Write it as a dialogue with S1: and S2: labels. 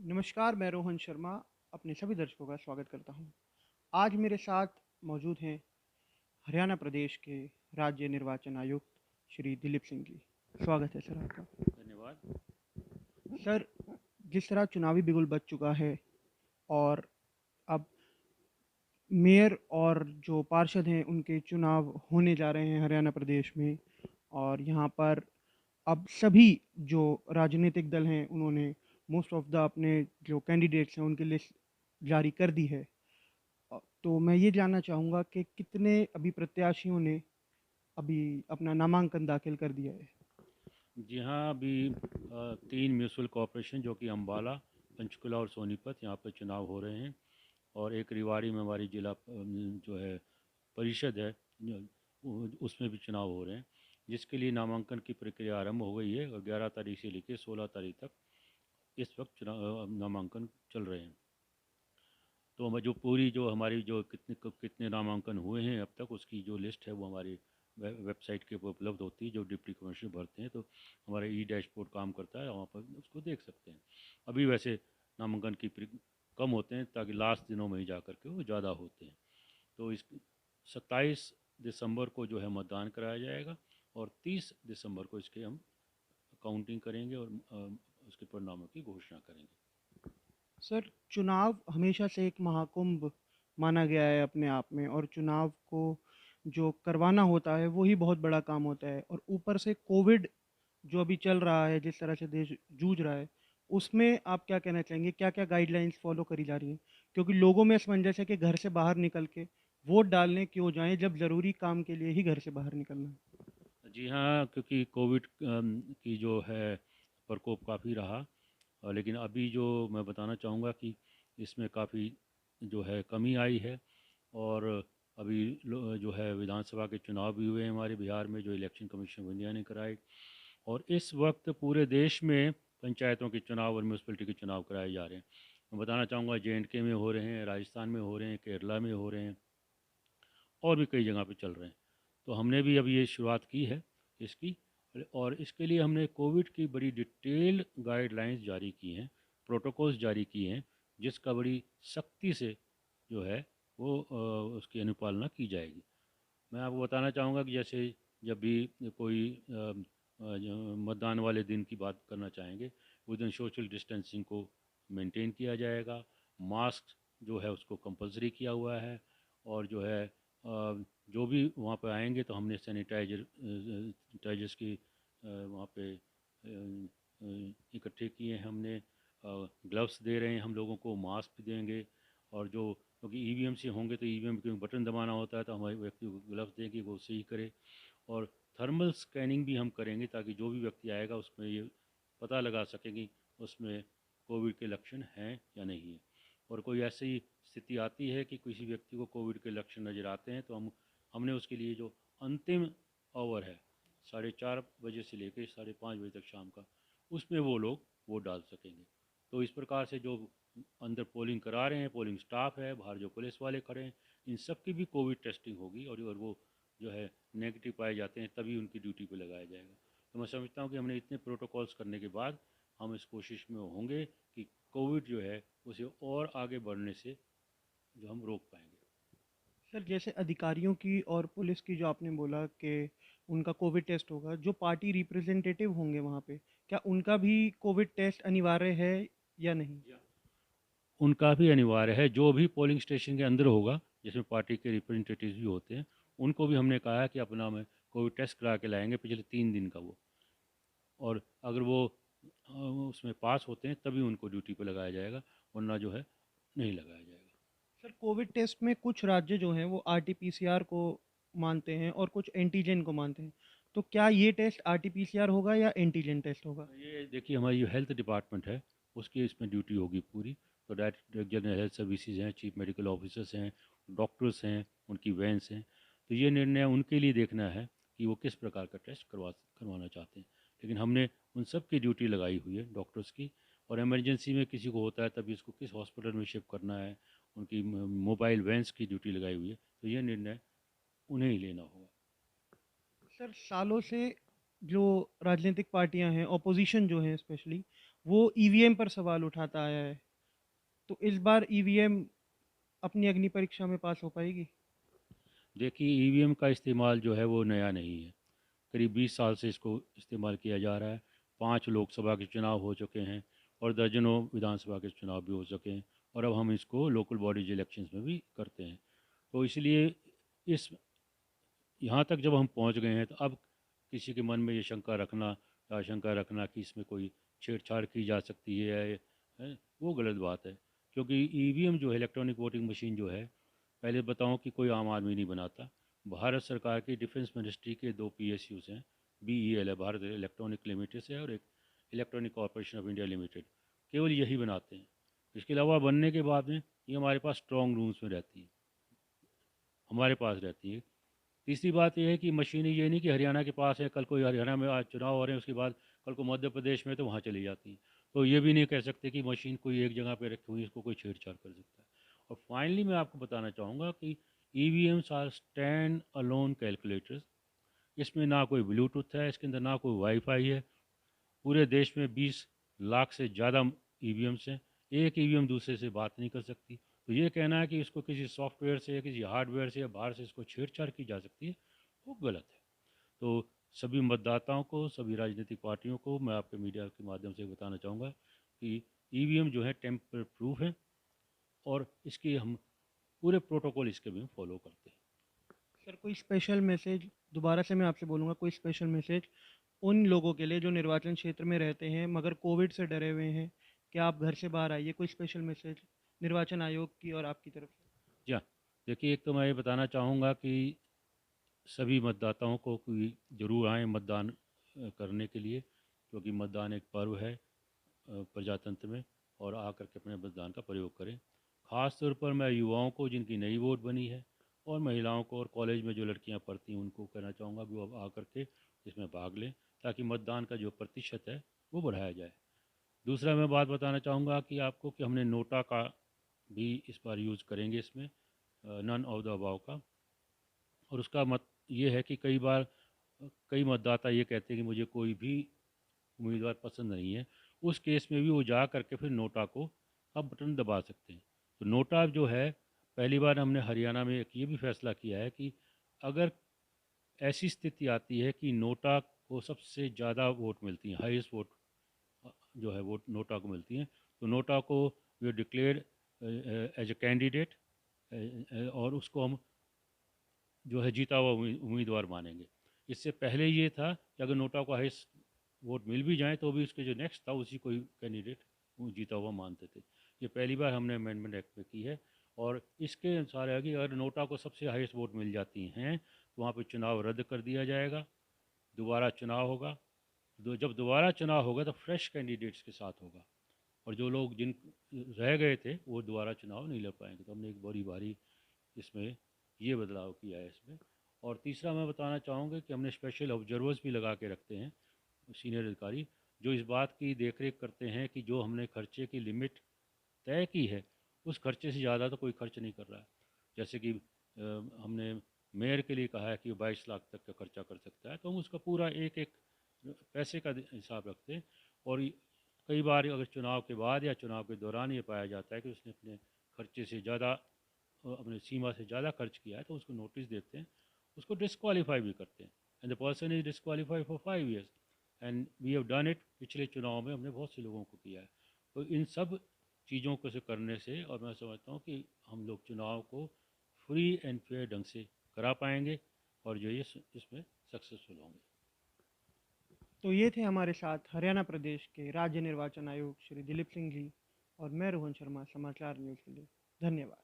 S1: नमस्कार, मैं रोहन शर्मा अपने सभी दर्शकों का स्वागत करता हूं। आज मेरे साथ मौजूद हैं हरियाणा प्रदेश के राज्य निर्वाचन आयुक्त श्री दिलीप सिंह जी। स्वागत है सर आपका।
S2: धन्यवाद।
S1: सर, जिस तरह चुनावी बिगुल बज चुका है और अब मेयर और जो पार्षद हैं उनके चुनाव होने जा रहे हैं हरियाणा प्रदेश में, और यहाँ पर अब सभी जो राजनीतिक दल हैं उन्होंने मोस्ट ऑफ द अपने जो कैंडिडेट्स हैं उनकी लिस्ट जारी कर दी है। तो मैं ये जानना चाहूँगा कि कितने अभी प्रत्याशियों ने अभी अपना नामांकन दाखिल कर दिया है।
S2: जी हाँ, अभी 3 म्यूनसिपल कॉरपोरेशन जो कि अम्बाला, पंचकुला और सोनीपत, यहाँ पर चुनाव हो रहे हैं। और एक रेवाड़ी में हमारी जिला जो है परिषद है, उसमें भी चुनाव हो रहे हैं, जिसके लिए नामांकन की प्रक्रिया आरंभ हो गई है और 11 तारीख से लेकर 16 तारीख तक इस वक्त चुनाव नामांकन चल रहे हैं। तो हम जो पूरी जो हमारी जो कितने नामांकन हुए हैं अब तक, उसकी जो लिस्ट है वो हमारी वेबसाइट के ऊपर उपलब्ध होती है। जो डिप्टी कमिश्नर भरते हैं तो हमारा ई डैशबोर्ड काम करता है, वहाँ पर उसको देख सकते हैं। अभी वैसे नामांकन की कम होते हैं ताकि लास्ट दिनों में ही जा कर के वो ज़्यादा होते हैं। तो इस 27 दिसंबर को जो है मतदान कराया जाएगा और 30 दिसंबर को इसके हम काउंटिंग करेंगे और उसके परिणामों की घोषणा करेंगे।
S1: सर, चुनाव हमेशा से एक महाकुंभ माना गया है अपने आप में, और चुनाव को जो करवाना होता है वो ही बहुत बड़ा काम होता है। और ऊपर से कोविड जो अभी चल रहा है, जिस तरह से देश जूझ रहा है, उसमें आप क्या कहना चाहेंगे? क्या क्या गाइडलाइंस फॉलो करी जा रही हैं? क्योंकि लोगों में असमंजस है कि घर से बाहर निकल के वोट डालने क्यों जाएं जब ज़रूरी काम के लिए ही घर से बाहर निकलना है।
S2: जी हाँ, क्योंकि कोविड की जो है प्रकोप काफ़ी रहा। लेकिन अभी जो मैं बताना चाहूँगा कि इसमें काफ़ी जो है कमी आई है। और अभी जो है विधानसभा के चुनाव भी हुए हैं हमारे बिहार में, जो इलेक्शन कमीशन ऑफ इंडिया ने कराए। और इस वक्त पूरे देश में पंचायतों के चुनाव और म्यूनसिपलिटी के चुनाव कराए जा रहे हैं। मैं बताना चाहूँगा JNK में हो रहे हैं, राजस्थान में हो रहे हैं, केरला में हो रहे हैं और भी कई जगह पे चल रहे हैं। तो हमने भी अभी ये शुरुआत की है इसकी। और इसके लिए हमने कोविड की बड़ी डिटेल गाइडलाइंस जारी की हैं, प्रोटोकॉल्स जारी किए हैं, जिसका बड़ी सख्ती से जो है वो उसकी अनुपालना की जाएगी। मैं आपको बताना चाहूँगा कि जैसे जब भी कोई मतदान वाले दिन की बात करना चाहेंगे, उस दिन सोशल डिस्टेंसिंग को मेंटेन किया जाएगा। मास्क जो है उसको कंपलसरी किया हुआ है। और जो है जो भी वहाँ पे आएंगे तो हमने सैनिटाइजर्स की वहाँ पे इकट्ठे किए हैं हमने। ग्लव्स दे रहे हैं हम लोगों को, मास्क भी देंगे। और जो क्योंकि EVM से होंगे तो EVM के बटन दबाना होता है, तो हमारे व्यक्ति को ग्लव्स देंगे वो सही करे। और थर्मल स्कैनिंग भी हम करेंगे ताकि जो भी व्यक्ति आएगा उसमें ये पता लगा सकें कि उसमें कोविड के लक्षण हैं या नहीं है। और कोई ऐसी स्थिति आती है कि किसी व्यक्ति को कोविड के लक्षण नज़र आते हैं तो हमने उसके लिए जो अंतिम आवर है 4:30 बजे से लेकर 5:30 बजे तक शाम का, उसमें वो लोग वोट डाल सकेंगे। तो इस प्रकार से जो अंदर पोलिंग करा रहे हैं, पोलिंग स्टाफ है, बाहर जो पुलिस वाले खड़े हैं, इन सब की भी कोविड टेस्टिंग होगी। और वो जो है नेगेटिव पाए जाते हैं तभी उनकी ड्यूटी पे लगाया जाएगा। तो मैं समझता हूँ कि हमने इतने प्रोटोकॉल्स करने के बाद हम इस कोशिश में होंगे कि कोविड जो है उसे और आगे बढ़ने से जो हम रोक पाएंगे।
S1: सर, जैसे अधिकारियों की और पुलिस की जो आपने बोला कि उनका कोविड टेस्ट होगा, जो पार्टी रिप्रेजेंटेटिव होंगे वहाँ पे, क्या उनका भी कोविड टेस्ट अनिवार्य है या नहीं?
S2: उनका भी अनिवार्य है। जो भी पोलिंग स्टेशन के अंदर होगा, जिसमें पार्टी के रिप्रेजेंटेटिव भी होते हैं, उनको भी हमने कहा है कि अपना में कोविड टेस्ट करा के लाएंगे पिछले 3 दिन का वो। और अगर वो उसमें पास होते हैं तभी उनको ड्यूटी पे लगाया जाएगा, वरना जो है नहीं लगाया जाएगा।
S1: सर, कोविड टेस्ट में कुछ राज्य जो हैं वो आरटीपीसीआर को मानते हैं और कुछ एंटीजन को मानते हैं। तो क्या ये टेस्ट आरटीपीसीआर होगा या एंटीजन टेस्ट होगा?
S2: ये देखिए, हमारी जो हेल्थ डिपार्टमेंट है उसकी इसमें ड्यूटी होगी पूरी। तो डायरेक्टर जनरल हेल्थ सर्विसेज हैं, चीफ मेडिकल ऑफिसर्स हैं, डॉक्टर्स हैं, उनकी वैन्स हैं। तो ये निर्णय उनके लिए देखना है कि वो किस प्रकार का टेस्ट करवाना चाहते हैं। लेकिन हमने उन सब की ड्यूटी लगाई हुई है, डॉक्टर्स की। और इमरजेंसी में किसी को होता है तभी उसको किस हॉस्पिटल में शिफ्ट करना है, उनकी मोबाइल वैन्स की ड्यूटी लगाई हुई है। तो ये निर्णय उन्हें ही लेना होगा।
S1: सर, सालों से जो राजनीतिक पार्टियां हैं, ऑपोजिशन जो है स्पेशली, वो ईवीएम पर सवाल उठाता आया है। तो इस बार ईवीएम अपनी अग्नि परीक्षा में पास हो पाएगी?
S2: देखिए, ईवीएम का इस्तेमाल जो है वो नया नहीं है। करीब 20 साल से इसको इस्तेमाल किया जा रहा है। 5 लोकसभा के चुनाव हो चुके हैं और दर्जनों विधानसभा के चुनाव भी हो चुके हैं, और अब हम इसको लोकल बॉडीज इलेक्शंस में भी करते हैं। तो इसलिए इस यहाँ तक जब हम पहुँच गए हैं, तो अब किसी के मन में ये शंका रखना या आशंका रखना कि इसमें कोई छेड़छाड़ की जा सकती है, वो गलत बात है। क्योंकि ईवीएम जो है, इलेक्ट्रॉनिक वोटिंग मशीन जो है, पहले बताऊं कि कोई आम आदमी नहीं बनाता। भारत सरकार की डिफेंस मिनिस्ट्री के 2 पीएसयूज़ हैं। बीईएल है, भारत इलेक्ट्रॉनिक लिमिटेड है, और एक electronic corporation of India limited, केवल यही बनाते हैं। इसके अलावा बनने के बाद में ये हमारे पास स्ट्रॉन्ग रूम्स में रहती है, हमारे पास रहती है। तीसरी बात यह है कि मशीनें ये नहीं कि हरियाणा के पास है, कल कोई हरियाणा में आज चुनाव हो रहे हैं, उसके बाद कल को मध्य प्रदेश में, तो वहाँ चली जाती हैं। तो ये भी नहीं कह सकते कि मशीन कोई एक जगह पे रखी हुई है, इसको कोई छेड़छाड़ कर सकता है। और फाइनली मैं आपको बताना चाहूँगा कि EVMs are stand alone calculators. इसमें ना कोई ब्लूटूथ है, इसके अंदर ना कोई वाईफाई है। पूरे देश में 20 लाख से ज़्यादा ईवीएम्स हैं। एक ईवीएम दूसरे से बात नहीं कर सकती। तो ये कहना है कि इसको किसी सॉफ्टवेयर से या किसी हार्डवेयर से या बाहर से इसको छेड़छाड़ की जा सकती है, वो गलत है। तो सभी मतदाताओं को, सभी राजनीतिक पार्टियों को मैं आपके मीडिया के माध्यम से बताना चाहूँगा कि ईवीएम जो है टेम्पर प्रूफ है, और इसकी हम पूरे प्रोटोकॉल इसके भी हम फॉलो करते हैं।
S1: सर, कोई स्पेशल मैसेज, दोबारा से मैं आपसे बोलूँगा, कोई स्पेशल मैसेज उन लोगों के लिए जो निर्वाचन क्षेत्र में रहते हैं मगर कोविड से डरे हुए हैं कि आप घर से बाहर आइए, कोई स्पेशल मैसेज निर्वाचन आयोग की और आपकी तरफ से?
S2: जी हाँ, देखिए, एक तो मैं ये बताना चाहूँगा कि सभी मतदाताओं को कि ज़रूर आएँ मतदान करने के लिए, क्योंकि मतदान एक पर्व है प्रजातंत्र में, और आकर के अपने मतदान का प्रयोग करें। ख़ास तौर पर मैं युवाओं को जिनकी नई वोट बनी है, और महिलाओं को, और कॉलेज में जो लड़कियां पढ़ती हैं, उनको कहना चाहूँगा कि वो अब आकर के इसमें भाग लें, ताकि मतदान का जो प्रतिशत है वो बढ़ाया जाए। दूसरा मैं बात बताना चाहूँगा कि आपको कि हमने नोटा का भी इस बार यूज़ करेंगे इसमें, नन ऑफ द अबाव का। और उसका मत ये है कि कई बार कई मतदाता ये कहते हैं कि मुझे कोई भी उम्मीदवार पसंद नहीं है। उस केस में भी वो जा करके फिर नोटा को अब बटन दबा सकते हैं। तो नोटा जो है, पहली बार हमने हरियाणा में एक ये भी फैसला किया है कि अगर ऐसी स्थिति आती है कि नोटा को सबसे ज़्यादा वोट मिलती हैं, हाईएस्ट वोट जो है वो नोटा को मिलती हैं, तो नोटा को we declare as a candidate, और उसको हम जो है जीता हुआ उम्मीदवार मानेंगे। इससे पहले ये था कि अगर नोटा को हाईएस्ट वोट मिल भी जाए, तो भी उसके जो नेक्स्ट था उसी को ही कैंडिडेट वो जीता हुआ मानते थे। ये पहली बार हमने अमेंडमेंट एक्ट में की है। और इसके अनुसार है कि अगर नोटा को सबसे हाईएस्ट वोट मिल जाती हैं, तो वहाँ पर चुनाव रद्द कर दिया जाएगा, दोबारा चुनाव होगा। जब दोबारा चुनाव होगा तो फ्रेश कैंडिडेट्स के साथ होगा, और जो लोग जिन रह गए थे वो दोबारा चुनाव नहीं लड़ पाएंगे। तो हमने एक बड़ी भारी इसमें ये बदलाव किया है इसमें। और तीसरा मैं बताना चाहूँगा कि हमने स्पेशल ऑब्जर्वर्स भी लगा के रखते हैं, सीनियर अधिकारी, जो इस बात की देखरेख करते हैं कि जो हमने खर्चे की लिमिट तय की है, उस खर्चे से ज़्यादा तो कोई खर्च नहीं कर रहा है। जैसे कि हमने मेयर के लिए कहा है कि 22 लाख तक का खर्चा कर सकता है, तो हम उसका पूरा एक एक पैसे का हिसाब रखते हैं। और कई बार अगर चुनाव के बाद या चुनाव के दौरान ये पाया जाता है कि उसने अपने खर्चे से ज़्यादा, अपने सीमा से ज़्यादा खर्च किया है, तो उसको नोटिस देते हैं, उसको डिस्क्वालीफाई भी करते हैं। And the person is disqualify for 5 years, and we have done it. पिछले चुनाव में हमने बहुत से लोगों को किया है। तो इन सब चीज़ों को से करने से, और मैं समझता हूँ कि हम लोग चुनाव को फ्री एंड फेयर ढंग से करा पाएंगे, और जो ये इसमें सक्सेसफुल होंगे।
S1: तो ये थे हमारे साथ हरियाणा प्रदेश के राज्य निर्वाचन आयोग श्री दिलीप सिंह जी, और मैं रोहन शर्मा, समाचार न्यूज़ के लिए। धन्यवाद।